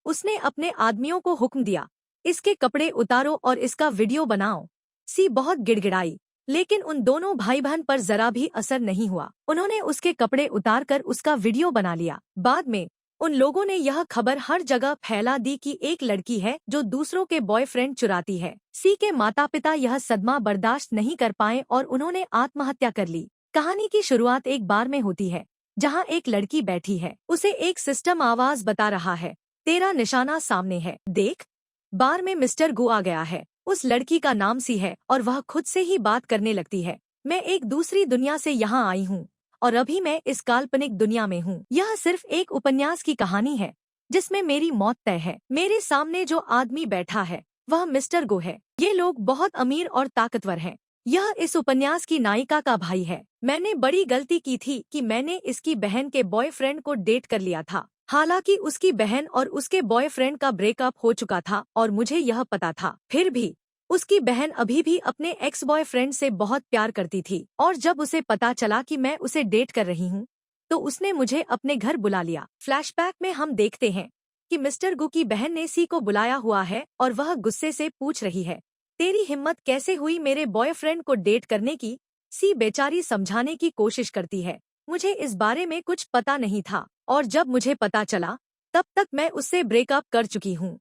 उसने अपने आदमियों को हुक्म दिया, इसके कपड़े उतारो और इसका वीडियो बनाओ। सी बहुत गिड़गिड़ाई, लेकिन उन दोनों भाई बहन पर जरा भी असर नहीं हुआ। उन्होंने उसके कपड़े उतारकर उसका वीडियो बना लिया। बाद में उन लोगों ने यह खबर हर जगह फैला दी कि एक लड़की है जो दूसरों के बॉयफ्रेंड चुराती है। सी के माता पिता यह सदमा बर्दाश्त नहीं कर पाए और उन्होंने आत्महत्या कर ली। कहानी की शुरुआत एक बार में होती है, जहाँ एक लड़की बैठी है। उसे एक सिस्टम आवाज बता रहा है, तेरा निशाना सामने है, देख। बार में मिस्टर गु आ गया है। उस लड़की का नाम सी है और वह खुद से ही बात करने लगती है। मैं एक दूसरी दुनिया से यहाँ आई हूँ और अभी मैं इस काल्पनिक दुनिया में हूँ। यह सिर्फ एक उपन्यास की कहानी है जिसमें मेरी मौत तय है। मेरे सामने जो आदमी बैठा है वह मिस्टर गो है। ये लोग बहुत अमीर और ताकतवर हैं। यह इस उपन्यास की नायिका का भाई है। मैंने बड़ी गलती की थी कि मैंने इसकी बहन के बॉयफ्रेंड को डेट कर लिया था। हालांकि उसकी बहन और उसके बॉयफ्रेंड का ब्रेकअप हो चुका था और मुझे यह पता था। फिर भी उसकी बहन अभी भी अपने एक्स बॉयफ्रेंड से बहुत प्यार करती थी और जब उसे पता चला कि मैं उसे डेट कर रही हूँ तो उसने मुझे अपने घर बुला लिया। फ्लैशबैक में हम देखते हैं कि मिस्टर गु की बहन ने सी को बुलाया हुआ है और वह गुस्से से पूछ रही है, तेरी हिम्मत कैसे हुई मेरे बॉयफ्रेंड को डेट करने की। सी बेचारी समझाने की कोशिश करती है, मुझे इस बारे में कुछ पता नहीं था और जब मुझे पता चला तब तक मैं उससे ब्रेकअप कर चुकी हूँ।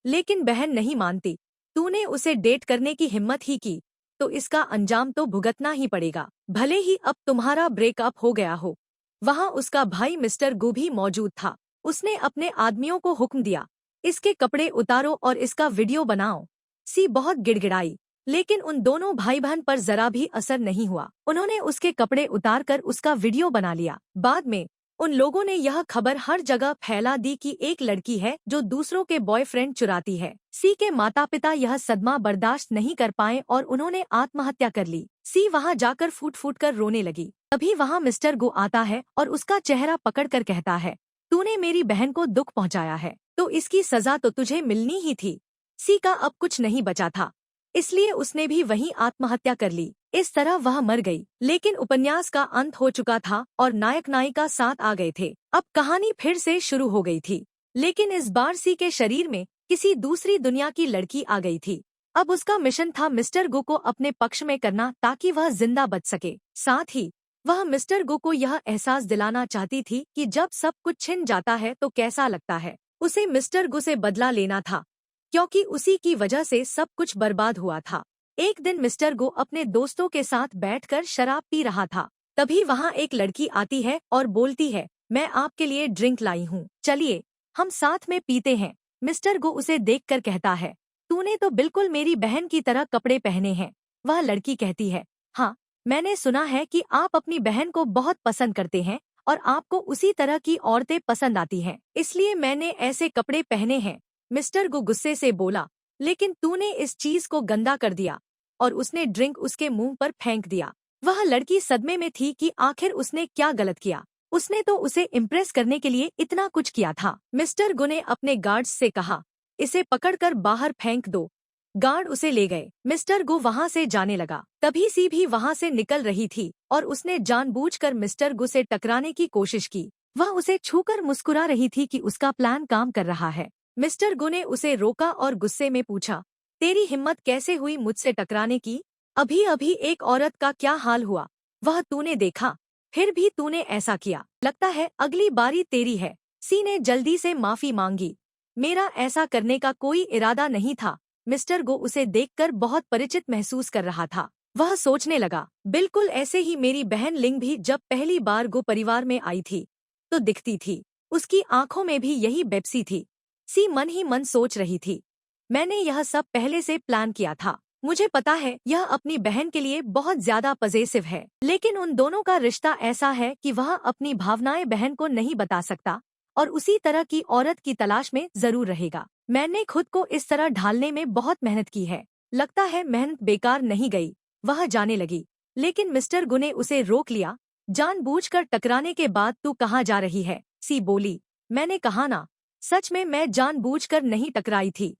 लेकिन बहन नहीं मानती, तूने उसे डेट करने की हिम्मत ही की तो इसका अंजाम तो भुगतना ही पड़ेगा, भले ही अब तुम्हारा ब्रेकअप हो गया हो। वहाँ उसका भाई मिस्टर गु भी मौजूद था। उसने अपने आदमियों को हुक्म दिया, इसके कपड़े उतारो और इसका वीडियो बनाओ। सी बहुत गिड़गिड़ाई, लेकिन उन दोनों भाई बहन पर जरा भी असर नहीं हुआ। उन्होंने उसके कपड़े उतारकर उसका वीडियो बना लिया। बाद में उन लोगों ने यह खबर हर जगह फैला दी कि एक लड़की है जो दूसरों के बॉयफ्रेंड चुराती है। सी के माता पिता यह सदमा बर्दाश्त नहीं कर पाए और उन्होंने आत्महत्या कर ली। सी वहां जाकर फूट फूट कर रोने लगी। तभी वहां मिस्टर गु आता है और उसका चेहरा पकड़कर कहता है, तूने मेरी बहन को दुख पहुंचाया है तो इसकी सजा तो तुझे मिलनी ही थी। सी का अब कुछ नहीं बचा था, इसलिए उसने भी वहीं आत्महत्या कर ली। इस तरह वह मर गई। लेकिन उपन्यास का अंत हो चुका था और नायक नायिका साथ आ गए थे। अब कहानी फिर से शुरू हो गई थी, लेकिन इस बार सी के शरीर में किसी दूसरी दुनिया की लड़की आ गई थी। अब उसका मिशन था मिस्टर गु को अपने पक्ष में करना ताकि वह जिंदा बच सके। साथ ही वह मिस्टर गु को यह एहसास दिलाना चाहती थी कि जब सब कुछ छिन जाता है तो कैसा लगता है। उसे मिस्टर गु से बदला लेना था क्योंकि उसी की वजह से सब कुछ बर्बाद हुआ था। एक दिन मिस्टर गु अपने दोस्तों के साथ बैठकर शराब पी रहा था। तभी वहाँ एक लड़की आती है और बोलती है, मैं आपके लिए ड्रिंक लाई हूँ, चलिए हम साथ में पीते हैं। मिस्टर गु उसे देखकर कहता है, तूने तो बिल्कुल मेरी बहन की तरह कपड़े पहने हैं। वह लड़की कहती है, हाँ, मैंने सुना है कि आप अपनी बहन को बहुत पसंद करते हैं और आपको उसी तरह की औरतें पसंद आती हैं, इसलिए मैंने ऐसे कपड़े पहने हैं। मिस्टर गु गुस्से से बोला, लेकिन तूने इस चीज को गंदा कर दिया, और उसने ड्रिंक उसके मुंह पर फेंक दिया। वह लड़की सदमे में थी कि आखिर उसने क्या गलत किया। उसने तो उसे इम्प्रेस करने के लिए इतना कुछ किया था। मिस्टर गु ने अपने गार्ड्स से कहा, इसे पकड़कर बाहर फेंक दो। गार्ड उसे ले गए। मिस्टर गु वहां से जाने लगा। तभी सी भी वहां से निकल रही थी और उसने जानबूझकर मिस्टर गु से टकराने की कोशिश की। वह उसे छूकर मुस्कुरा रही थी कि उसका प्लान काम कर रहा है। मिस्टर गु ने उसे रोका और गुस्से में पूछा, तेरी हिम्मत कैसे हुई मुझसे टकराने की? अभी अभी एक औरत का क्या हाल हुआ वह तूने देखा, फिर भी तूने ऐसा किया। लगता है अगली बारी तेरी है। सी ने जल्दी से माफी मांगी, मेरा ऐसा करने का कोई इरादा नहीं था। मिस्टर गो उसे देखकर बहुत परिचित महसूस कर रहा था। वह सोचने लगा, बिल्कुल ऐसे ही मेरी बहन लिंग भी जब पहली बार गो परिवार में आई थी तो दिखती थी। उसकी आंखों में भी यही बेप्सी थी। सी मन ही मन सोच रही थी, मैंने यह सब पहले से प्लान किया था। मुझे पता है यह अपनी बहन के लिए बहुत ज्यादा पजेसिव है, लेकिन उन दोनों का रिश्ता ऐसा है कि वह अपनी भावनाएं बहन को नहीं बता सकता और उसी तरह की औरत की तलाश में जरूर रहेगा। मैंने खुद को इस तरह ढालने में बहुत मेहनत की है। लगता है मेहनत बेकार नहीं गई। वह जाने लगी, लेकिन मिस्टर गु ने उसे रोक लिया। जानबूझकर टकराने के बाद तू कहाँ जा रही है? सी बोली, मैंने कहा ना, सच में मैं जानबूझकर नहीं टकराई थी।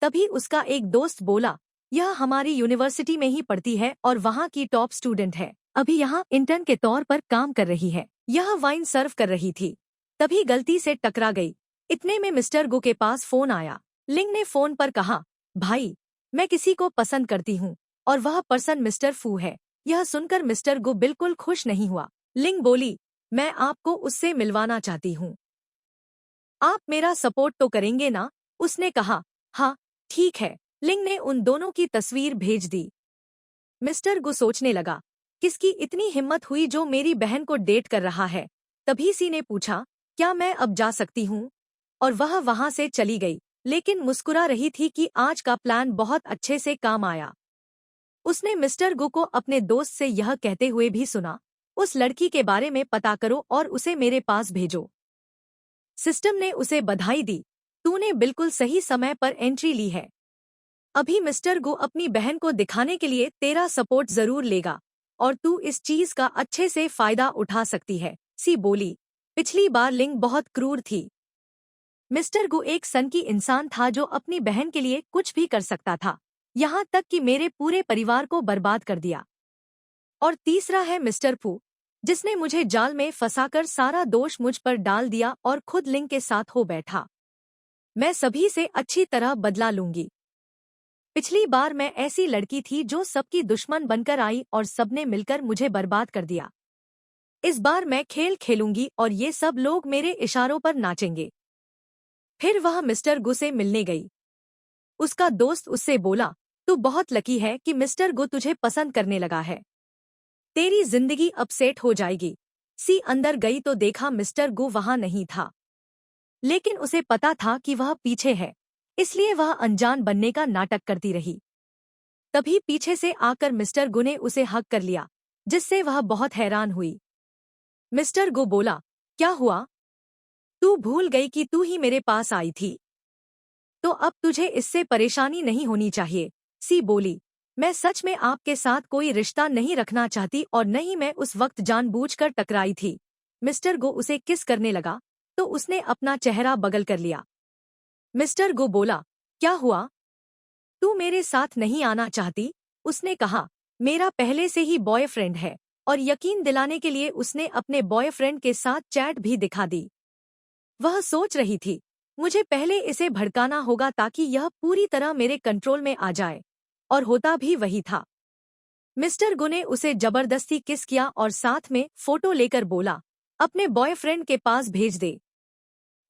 तभी उसका एक दोस्त बोला, यह हमारी यूनिवर्सिटी में ही पढ़ती है और वहाँ की टॉप स्टूडेंट है। अभी यहाँ इंटर्न के तौर पर काम कर रही है। यह वाइन सर्व कर रही थी, तभी गलती से टकरा गई। इतने में मिस्टर गु के पास फोन आया। लिंग ने फोन पर कहा, भाई, मैं किसी को पसंद करती हूँ और वह पर्सन मिस्टर फू है। यह सुनकर मिस्टर गु बिल्कुल खुश नहीं हुआ। लिंग बोली, मैं आपको उससे मिलवाना चाहती हूँ। आप मेरा सपोर्ट तो करेंगे ना? उसने कहा, हाँ ठीक है। लिंग ने उन दोनों की तस्वीर भेज दी। मिस्टर गु सोचने लगा, किसकी इतनी हिम्मत हुई जो मेरी बहन को डेट कर रहा है। तभी सी ने पूछा, क्या मैं अब जा सकती हूँ? और वह वहां से चली गई, लेकिन मुस्कुरा रही थी कि आज का प्लान बहुत अच्छे से काम आया। उसने मिस्टर गु को अपने दोस्त से यह कहते हुए भी सुना, उस लड़की के बारे में पता करो और उसे मेरे पास भेजो। सिस्टम ने उसे बधाई दी, तूने बिल्कुल सही समय पर एंट्री ली है। अभी मिस्टर गु अपनी बहन को दिखाने के लिए तेरा सपोर्ट जरूर लेगा और तू इस चीज का अच्छे से फायदा उठा सकती है। सी बोली, पिछली बार लिंग बहुत क्रूर थी। मिस्टर गु एक सनकी इंसान था जो अपनी बहन के लिए कुछ भी कर सकता था, यहाँ तक कि मेरे पूरे परिवार को बर्बाद कर दिया। और तीसरा है मिस्टर फू, जिसने मुझे जाल में फंसाकर सारा दोष मुझ पर डाल दिया और खुद लिंग के साथ हो बैठा। मैं सभी से अच्छी तरह बदला लूंगी। पिछली बार मैं ऐसी लड़की थी जो सबकी दुश्मन बनकर आई और सबने मिलकर मुझे बर्बाद कर दिया। इस बार मैं खेल खेलूंगी और ये सब लोग मेरे इशारों पर नाचेंगे। फिर वह मिस्टर गु से मिलने गई। उसका दोस्त उससे बोला, तू बहुत लकी है कि मिस्टर गु तुझे पसंद करने लगा है। तेरी जिंदगी अब सेट हो जाएगी। सी अंदर गई तो देखा मिस्टर गु वहां नहीं था, लेकिन उसे पता था कि वह पीछे है, इसलिए वह अनजान बनने का नाटक करती रही। तभी पीछे से आकर मिस्टर गु ने उसे हक कर लिया, जिससे वह बहुत हैरान हुई। मिस्टर गु बोला, क्या हुआ? तू भूल गई कि तू ही मेरे पास आई थी? तो अब तुझे इससे परेशानी नहीं होनी चाहिए। सी बोली, मैं सच में आपके साथ कोई रिश्ता नहीं रखना चाहती और न ही मैं उस वक्त जानबूझकर टकराई थी। मिस्टर गु उसे किस करने लगा तो उसने अपना चेहरा बगल कर लिया। मिस्टर गु बोला, क्या हुआ? तू मेरे साथ नहीं आना चाहती? उसने कहा, मेरा पहले से ही बॉयफ्रेंड है। और यकीन दिलाने के लिए उसने अपने बॉयफ्रेंड के साथ चैट भी दिखा दी। वह सोच रही थी, मुझे पहले इसे भड़काना होगा ताकि यह पूरी तरह मेरे कंट्रोल में आ जाए। और होता भी वही था। मिस्टर गु ने उसे जबरदस्ती किस किया और साथ में फोटो लेकर बोला, अपने बॉयफ्रेंड के पास भेज दे।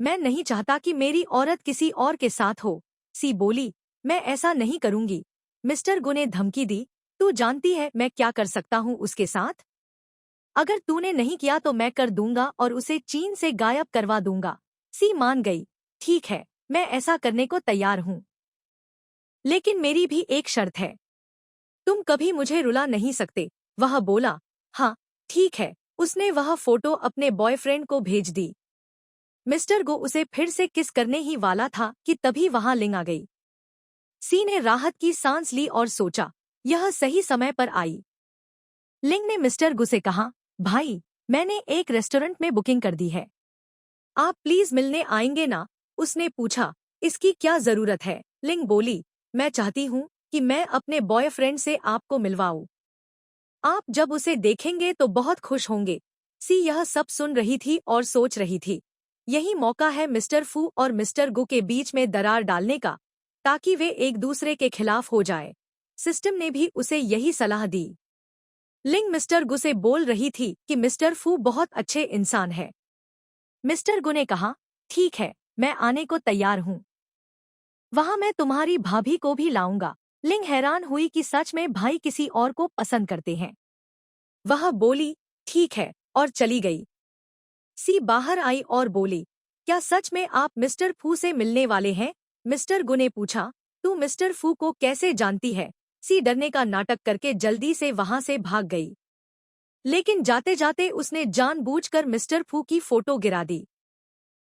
मैं नहीं चाहता कि मेरी औरत किसी और के साथ हो। सी बोली, मैं ऐसा नहीं करूंगी। मिस्टर गु ने धमकी दी, तू जानती है मैं क्या कर सकता हूँ उसके साथ? अगर तूने नहीं किया तो मैं कर दूंगा और उसे चीन से गायब करवा दूंगा। सी मान गई, ठीक है, मैं ऐसा करने को तैयार हूँ, लेकिन मेरी भी एक शर्त है। तुम कभी मुझे रुला नहीं सकते। वह बोला, हाँ ठीक है। उसने वह फोटो अपने बॉयफ्रेंड को भेज दी। मिस्टर गो उसे फिर से किस करने ही वाला था कि तभी वहां लिंग आ गई। सी ने राहत की सांस ली और सोचा, यह सही समय पर आई। लिंग ने मिस्टर गु से कहा, भाई, मैंने एक रेस्टोरेंट में बुकिंग कर दी है, आप प्लीज मिलने आएंगे ना? उसने पूछा, इसकी क्या जरूरत है? लिंग बोली, मैं चाहती हूँ कि मैं अपने बॉयफ्रेंड से आपको मिलवाऊं। आप जब उसे देखेंगे तो बहुत खुश होंगे। सी यह सब सुन रही थी और सोच रही थी, यही मौका है मिस्टर फू और मिस्टर गु के बीच में दरार डालने का, ताकि वे एक दूसरे के खिलाफ हो जाए। सिस्टम ने भी उसे यही सलाह दी। लिंग मिस्टर गु से बोल रही थी कि मिस्टर फू बहुत अच्छे इंसान है। मिस्टर गु ने कहा, ठीक है, मैं आने को तैयार हूँ। वहां मैं तुम्हारी भाभी को भी लाऊंगा। लिंग हैरान हुई कि सच में भाई किसी और को पसंद करते हैं। वह बोली, ठीक है, और चली गई। सी बाहर आई और बोली, क्या सच में आप मिस्टर फू से मिलने वाले हैं? मिस्टर गु ने पूछा, तू मिस्टर फू को कैसे जानती है? सी डरने का नाटक करके जल्दी से वहां से भाग गई, लेकिन जाते जाते उसने जानबूझकर मिस्टर फू की फोटो गिरा दी।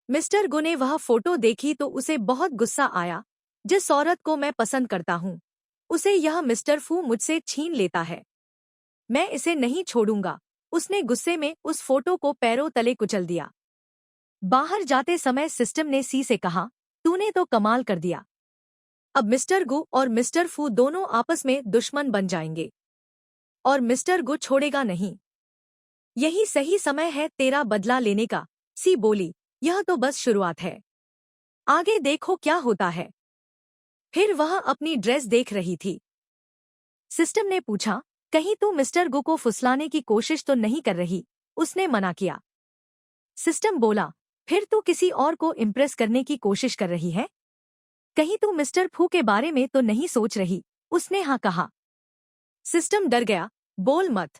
मिस्टर गु ने वह फोटो देखी तो उसे बहुत गुस्सा आया। जिस औरत को मैं पसंद करता हूँ, उसे यह मिस्टर फू मुझसे छीन लेता है। मैं इसे नहीं छोड़ूंगा। उसने गुस्से में उस फोटो को पैरों तले कुचल दिया। बाहर जाते समय सिस्टम ने सी से कहा, तूने तो कमाल कर दिया। अब मिस्टर गु और मिस्टर फू दोनों आपस में दुश्मन बन जाएंगे और मिस्टर गु छोड़ेगा नहीं। यही सही समय है तेरा बदला लेने का। सी बोली, यह तो बस शुरुआत है। आगे देखो क्या होता है। फिर वह अपनी ड्रेस देख रही थी। सिस्टम ने पूछा, कहीं तू मिस्टर गो को फुसलाने की कोशिश तो नहीं कर रही? उसने मना किया। सिस्टम बोला, फिर तू किसी और को इम्प्रेस करने की कोशिश कर रही है? कहीं तू मिस्टर फू के बारे में तो नहीं सोच रही? उसने हाँ कहा। सिस्टम डर गया, बोल मत।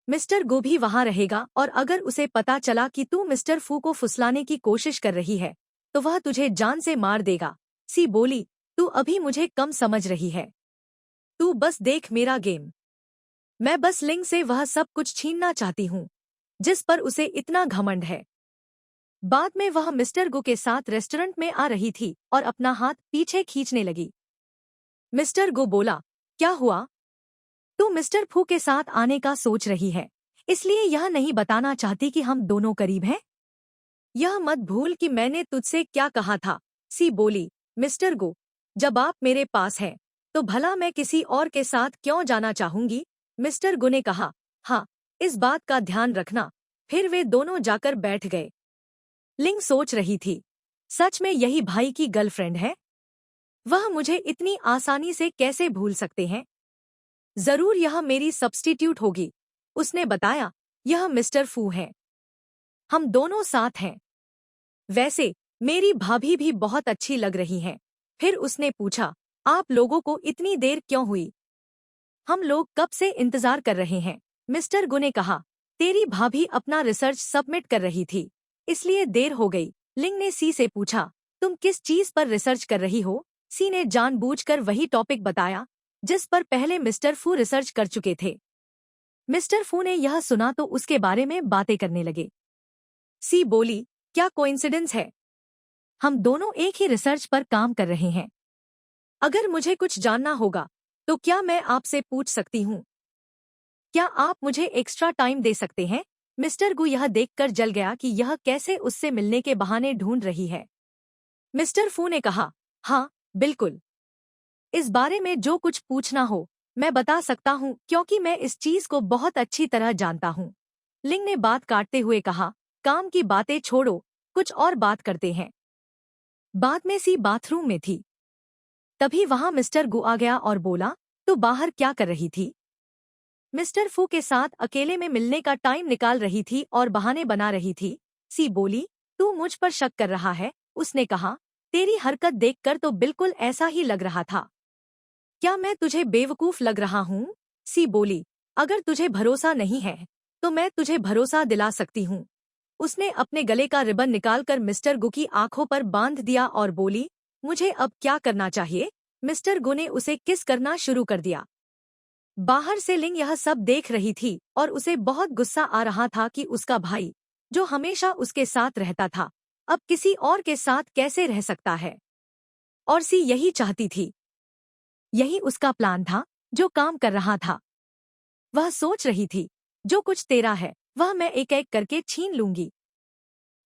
मिस्टर गो भी वहां रहेगा और अगर उसे पता चला कि तू मिस्टर फू को फुसलाने की कोशिश कर रही है तो वह तुझे जान से मार देगा। सी बोली, तू अभी मुझे कम समझ रही है। तू बस देख मेरा गेम। मैं बस लिंग से वह सब कुछ छीनना चाहती हूँ जिस पर उसे इतना घमंड है। बाद में वह मिस्टर गो के साथ रेस्टोरेंट में आ रही थी और अपना हाथ पीछे खींचने लगी। मिस्टर गो बोला, क्या हुआ? तू मिस्टर फू के साथ आने का सोच रही है, इसलिए यह नहीं बताना चाहती कि हम दोनों करीब हैं? यह मत भूल कि मैंने तुझसे क्या कहा था। सी बोली, मिस्टर गो, जब आप मेरे पास हैं तो भला मैं किसी और के साथ क्यों जाना चाहूंगी? मिस्टर गो ने कहा, हाँ, इस बात का ध्यान रखना। फिर वे दोनों जाकर बैठ गए। लिंग सोच रही थी, सच में यही भाई की गर्लफ्रेंड है? वह मुझे इतनी आसानी से कैसे भूल सकते हैं? जरूर यह मेरी सब्स्टिट्यूट होगी। उसने बताया, यह मिस्टर फू है। हम दोनों साथ हैं। वैसे मेरी भाभी भी बहुत अच्छी लग रही हैं। फिर उसने पूछा, आप लोगों को इतनी देर क्यों हुई? हम लोग कब से इंतजार कर रहे हैं। मिस्टर गु ने कहा, तेरी भाभी अपना रिसर्च सबमिट कर रही थी, इसलिए देर हो गई। लिंग ने सी से पूछा, तुम किस चीज पर रिसर्च कर रही हो? सी ने जानबूझकर वही टॉपिक बताया जिस पर पहले मिस्टर फू रिसर्च कर चुके थे। मिस्टर फू ने यह सुना तो उसके बारे में बातें करने लगे। सी बोली, क्या कोइंसिडेंस है? हम दोनों एक ही रिसर्च पर काम कर रहे हैं। अगर मुझे कुछ जानना होगा तो क्या मैं आपसे पूछ सकती हूँ? क्या आप मुझे एक्स्ट्रा टाइम दे सकते हैं? मिस्टर गु यह देखकर जल गया कि यह कैसे उससे मिलने के बहाने ढूंढ रही है। मिस्टर फू ने कहा, हाँ, बिल्कुल। इस बारे में जो कुछ पूछना हो मैं बता सकता हूँ क्योंकि मैं इस चीज को बहुत अच्छी तरह जानता हूँ। लिंग ने बात काटते हुए कहा, काम की बातें छोड़ो, कुछ और बात करते हैं। बाद में सी बाथरूम में थी। तभी वहां मिस्टर गु आ गया और बोला, तू बाहर क्या कर रही थी? मिस्टर फू के साथ अकेले में मिलने का टाइम निकाल रही थी और बहाने बना रही थी। सी बोली, तू मुझ पर शक कर रहा है? उसने कहा, तेरी हरकत देखकर तो बिल्कुल ऐसा ही लग रहा था। क्या मैं तुझे बेवकूफ लग रहा हूँ? सी बोली, अगर तुझे भरोसा नहीं है तो मैं तुझे भरोसा दिला सकती हूँ। उसने अपने गले का रिबन निकालकर मिस्टर गु की आंखों पर बांध दिया और बोली, मुझे अब क्या करना चाहिए? मिस्टर गु ने उसे किस करना शुरू कर दिया। बाहर से लिंग यह सब देख रही थी और उसे बहुत गुस्सा आ रहा था कि उसका भाई, जो हमेशा उसके साथ रहता था, अब किसी और के साथ कैसे रह सकता है। और सी यही चाहती थी। यही उसका प्लान था जो काम कर रहा था। वह सोच रही थी, जो कुछ तेरा है वह मैं एक एक करके छीन लूंगी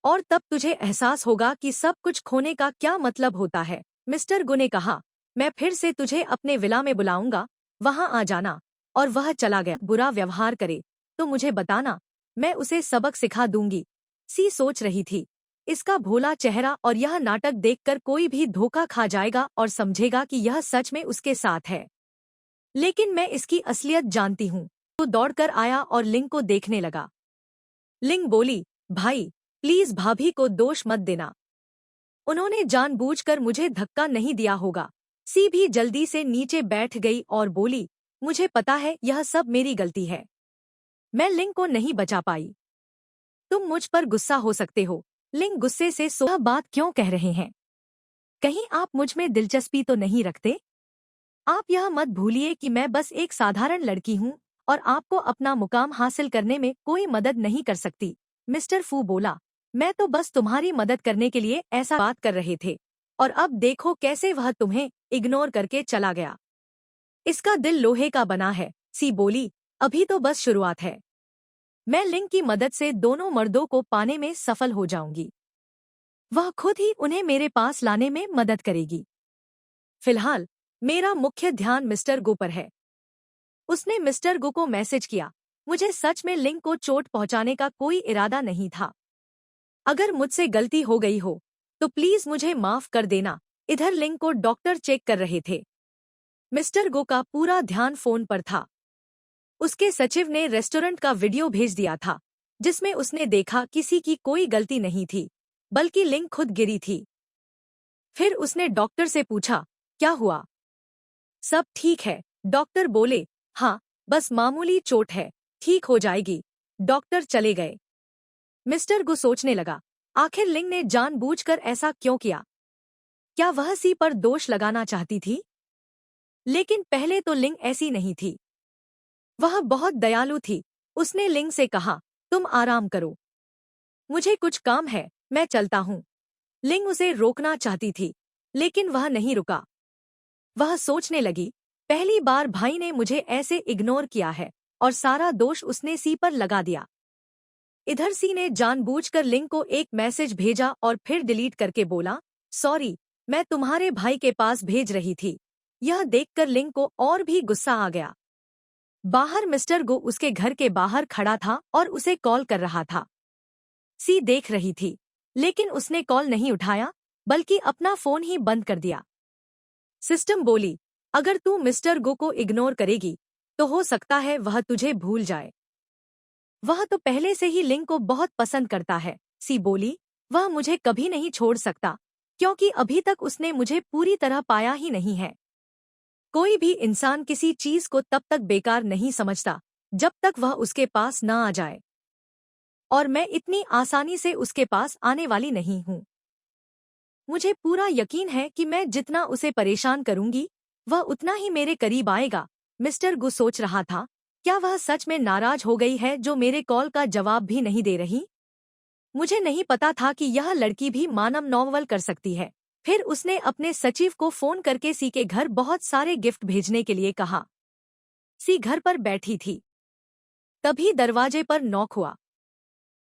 और तब तुझे एहसास होगा कि सब कुछ खोने का क्या मतलब होता है। मिस्टर गु ने कहा, मैं फिर से तुझे अपने विला में बुलाऊंगा, वहां आ जाना। और वह चला गया। बुरा व्यवहार करे तो मुझे बताना, मैं उसे सबक सिखा दूंगी। सी सोच रही थी, इसका भोला चेहरा और यह नाटक देखकर कोई भी धोखा खा जाएगा और समझेगा कि यह सच में उसके साथ है। लेकिन मैं इसकी असलियत जानती हूँ। तो दौड़कर आया और लिंग को देखने लगा। लिंग बोली, भाई प्लीज भाभी को दोष मत देना, उन्होंने जानबूझकर मुझे धक्का नहीं दिया होगा। सी भी जल्दी से नीचे बैठ गई और बोली, मुझे पता है यह सब मेरी गलती है, मैं लिंग को नहीं बचा पाई। तुम मुझ पर गुस्सा हो सकते हो। लिंग गुस्से से यह बात क्यों कह रहे हैं? कहीं आप मुझ में दिलचस्पी तो नहीं रखते? आप यह मत भूलिए कि मैं बस एक साधारण लड़की हूँ और आपको अपना मुकाम हासिल करने में कोई मदद नहीं कर सकती। मिस्टर फू बोला, मैं तो बस तुम्हारी मदद करने के लिए ऐसा बात कर रहे थे और अब देखो कैसे वह तुम्हें इग्नोर करके चला गया। इसका दिल लोहे का बना है। सी बोली, अभी तो बस शुरुआत है। मैं लिंग की मदद से दोनों मर्दों को पाने में सफल हो जाऊंगी। वह खुद ही उन्हें मेरे पास लाने में मदद करेगी। फिलहाल मेरा मुख्य ध्यान मिस्टर गो पर है। उसने मिस्टर गो को मैसेज किया, मुझे सच में लिंग को चोट पहुंचाने का कोई इरादा नहीं था। अगर मुझसे गलती हो गई हो तो प्लीज मुझे माफ कर देना। इधर लिंग को डॉक्टर चेक कर रहे थे। मिस्टर गो का पूरा ध्यान फोन पर था। उसके सचिव ने रेस्टोरेंट का वीडियो भेज दिया था, जिसमें उसने देखा किसी की कोई गलती नहीं थी, बल्कि लिंग खुद गिरी थी। फिर उसने डॉक्टर से पूछा, क्या हुआ? सब ठीक है, डॉक्टर बोले। हाँ, बस मामूली चोट है, ठीक हो जाएगी। डॉक्टर चले गए। मिस्टर गो सोचने लगा, आखिर लिंग ने जानबूझकर ऐसा क्यों किया? क्या वह सी पर दोष लगाना चाहती थी? लेकिन पहले तो लिंग ऐसी नहीं थी। वह बहुत दयालु थी। उसने लिंग से कहा, तुम आराम करो, मुझे कुछ काम है, मैं चलता हूँ। लिंग उसे रोकना चाहती थी, लेकिन वह नहीं रुका। वह सोचने लगी, पहली बार भाई ने मुझे ऐसे इग्नोर किया है, और सारा दोष उसने सी पर लगा दिया। इधर सी ने जानबूझकर लिंग को एक मैसेज भेजा और फिर डिलीट करके बोला, सॉरी, मैं तुम्हारे भाई के पास भेज रही थी। यह देखकर लिंग को और भी गुस्सा आ गया। बाहर मिस्टर गो उसके घर के बाहर खड़ा था और उसे कॉल कर रहा था। सी देख रही थी, लेकिन उसने कॉल नहीं उठाया, बल्कि अपना फोन ही बंद कर दिया। सिस्टम बोली, अगर तू मिस्टर गो को इग्नोर करेगी, तो हो सकता है वह तुझे भूल जाए। वह तो पहले से ही लिंग को बहुत पसंद करता है। सी बोली, वह मुझे कभी नहीं छोड़ सकता, क्योंकि अभी तक उसने मुझे पूरी तरह पाया ही नहीं है। कोई भी इंसान किसी चीज को तब तक बेकार नहीं समझता, जब तक वह उसके पास न आ जाए। और मैं इतनी आसानी से उसके पास आने वाली नहीं हूँ। मुझे पूरा यकीन है कि मैं जितना उसे परेशान करूंगी, वह उतना ही मेरे करीब आएगा। मिस्टर गु सोच रहा था, क्या वह सच में नाराज हो गई है जो मेरे कॉल का जवाब भी नहीं दे रही? मुझे नहीं पता था कि यह लड़की भी मानव नॉवल कर सकती है। फिर उसने अपने सचिव को फोन करके सी के घर बहुत सारे गिफ्ट भेजने के लिए कहा। सी घर पर बैठी थी। तभी दरवाजे पर नॉक हुआ।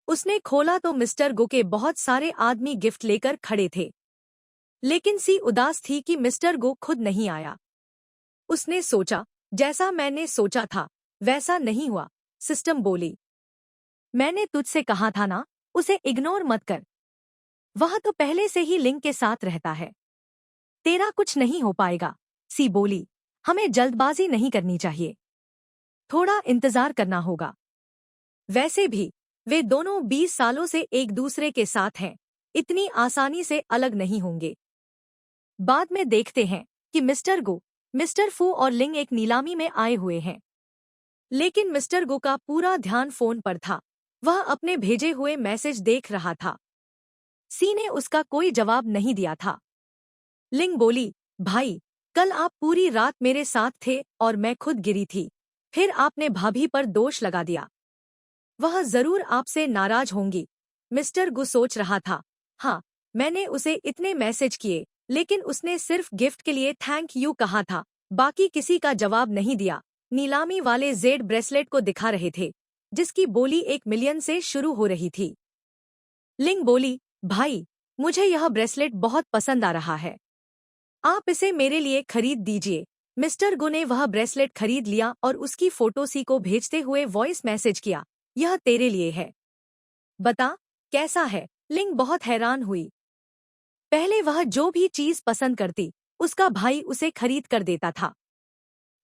उसने खोला तो मिस्टर गो के बहुत सारे आदमी गिफ्ट लेकर खड़े थे। लेकिन सी उदास थी कि मिस्टर गो खुद नहीं आया। उसने सोचा, जैसा मैंने सोचा था वैसा नहीं हुआ। सिस्टम बोली, मैंने तुझसे कहा था ना, उसे इग्नोर मत कर। वह तो पहले से ही लिंग के साथ रहता है। तेरा कुछ नहीं हो पाएगा। सी बोली, हमें जल्दबाजी नहीं करनी चाहिए, थोड़ा इंतजार करना होगा। वैसे भी वे दोनों 20 सालों से एक दूसरे के साथ हैं, इतनी आसानी से अलग नहीं होंगे। बाद में देखते हैं कि मिस्टर गो, मिस्टर फू और लिंग एक नीलामी में आए हुए हैं। लेकिन मिस्टर गो का पूरा ध्यान फोन पर था। वह अपने भेजे हुए मैसेज देख रहा था। सी ने उसका कोई जवाब नहीं दिया था। लिंग बोली, भाई, कल आप पूरी रात मेरे साथ थे और मैं खुद गिरी थी। फिर आपने भाभी पर दोष लगा दिया। वह जरूर आपसे नाराज होंगी। मिस्टर गु सोच रहा था, हाँ, मैंने उसे इतने मैसेज किए, लेकिन उसने सिर्फ गिफ्ट के लिए थैंक यू कहा था, बाकी किसी का जवाब नहीं दिया। नीलामी वाले जेड ब्रेसलेट को दिखा रहे थे, जिसकी बोली 1 मिलियन से शुरू हो रही थी। लिंग बोली, भाई, मुझे यह ब्रेसलेट बहुत पसंद आ रहा है, आप इसे मेरे लिए खरीद दीजिए। मिस्टर गु ने वह ब्रेसलेट खरीद लिया और उसकी फोटो सी को भेजते हुए वॉइस मैसेज किया, यह तेरे लिए है, बता कैसा है। लिंग बहुत हैरान हुई। पहले वह जो भी चीज पसंद करती, उसका भाई उसे खरीद कर देता था,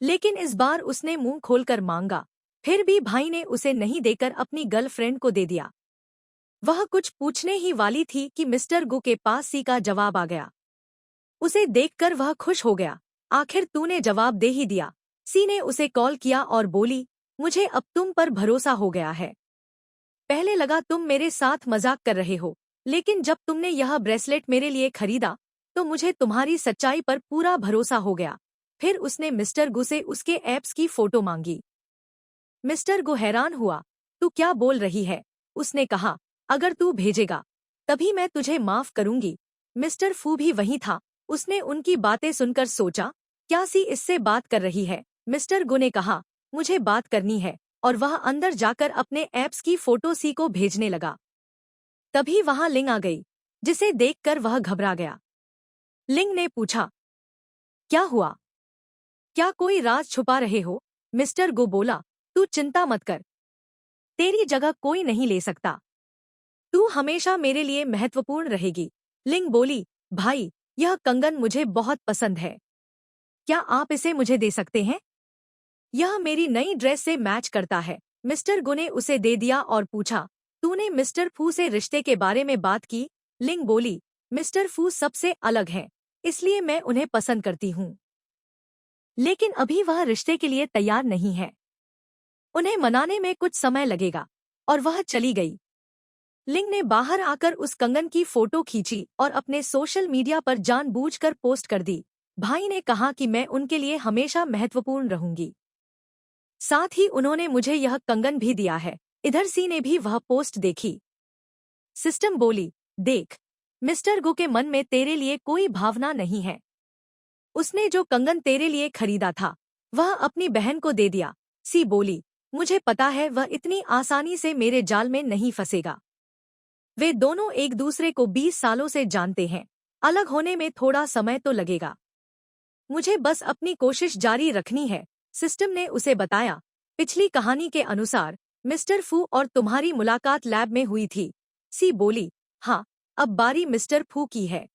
लेकिन इस बार उसने मुंह खोलकर मांगा, फिर भी भाई ने उसे नहीं देकर अपनी गर्लफ्रेंड को दे दिया। वह कुछ पूछने ही वाली थी कि मिस्टर गु के पास सी का जवाब आ गया। उसे देखकर वह खुश हो गया, आखिर तूने जवाब दे ही दिया। सी ने उसे कॉल किया और बोली, मुझे अब तुम पर भरोसा हो गया है। पहले लगा तुम मेरे साथ मजाक कर रहे हो, लेकिन जब तुमने यह ब्रेसलेट मेरे लिए खरीदा, तो मुझे तुम्हारी सच्चाई पर पूरा भरोसा हो गया। फिर उसने मिस्टर गु से उसके एप्स की फोटो मांगी। मिस्टर गु हैरान हुआ, तू क्या बोल रही है? उसने कहा, अगर तू भेजेगा, तभी मैं तुझे माफ करूंगी। मिस्टर फू भी वहीं था। उसने उनकी बातें सुनकर सोचा, क्या सी इससे बात कर रही है? मिस्टर गु ने कहा, मुझे बात करनी है, और वह अंदर जाकर अपने एप्स की फोटो सी को भेजने लगा। तभी वहां लिंग आ गई, जिसे देखकर वह घबरा गया। लिंग ने पूछा, क्या हुआ? क्या कोई राज छुपा रहे हो? मिस्टर गु बोला, तू चिंता मत कर, तेरी जगह कोई नहीं ले सकता। तू हमेशा मेरे लिए महत्वपूर्ण रहेगी। लिंग बोली, भाई, यह कंगन मुझे बहुत पसंद है। क्या आप इसे मुझे दे सकते हैं? यह मेरी नई ड्रेस से मैच करता है। मिस्टर गु ने उसे दे दिया और पूछा, तूने मिस्टर फू से रिश्ते के बारे में बात की? लिंग बोली, मिस्टर फू सबसे अलग हैं, इसलिए मैं उन्हें पसंद करती हूँ। लेकिन अभी वह रिश्ते के लिए तैयार नहीं है। उन्हें मनाने में कुछ समय लगेगा। और वह चली गई। लिंग ने बाहर आकर उस कंगन की फोटो खींची और अपने सोशल मीडिया पर जानबूझकर पोस्ट कर दी। भाई ने कहा कि मैं उनके लिए हमेशा महत्वपूर्ण रहूंगी। साथ ही उन्होंने मुझे यह कंगन भी दिया है। इधर सी ने भी वह पोस्ट देखी। सिस्टम बोली, देख, मिस्टर गो के मन में तेरे लिए कोई भावना नहीं है। उसने जो कंगन तेरे लिए खरीदा था वह अपनी बहन को दे दिया। सी बोली, मुझे पता है वह इतनी आसानी से मेरे जाल में नहीं फंसेगा। वे दोनों एक दूसरे को 20 सालों से जानते हैं। अलग होने में थोड़ा समय तो लगेगा। मुझे बस अपनी कोशिश जारी रखनी है, सिस्टम ने उसे बताया। पिछली कहानी के अनुसार मिस्टर फू और तुम्हारी मुलाकात लैब में हुई थी। सी बोली, हाँ, अब बारी मिस्टर फू की है।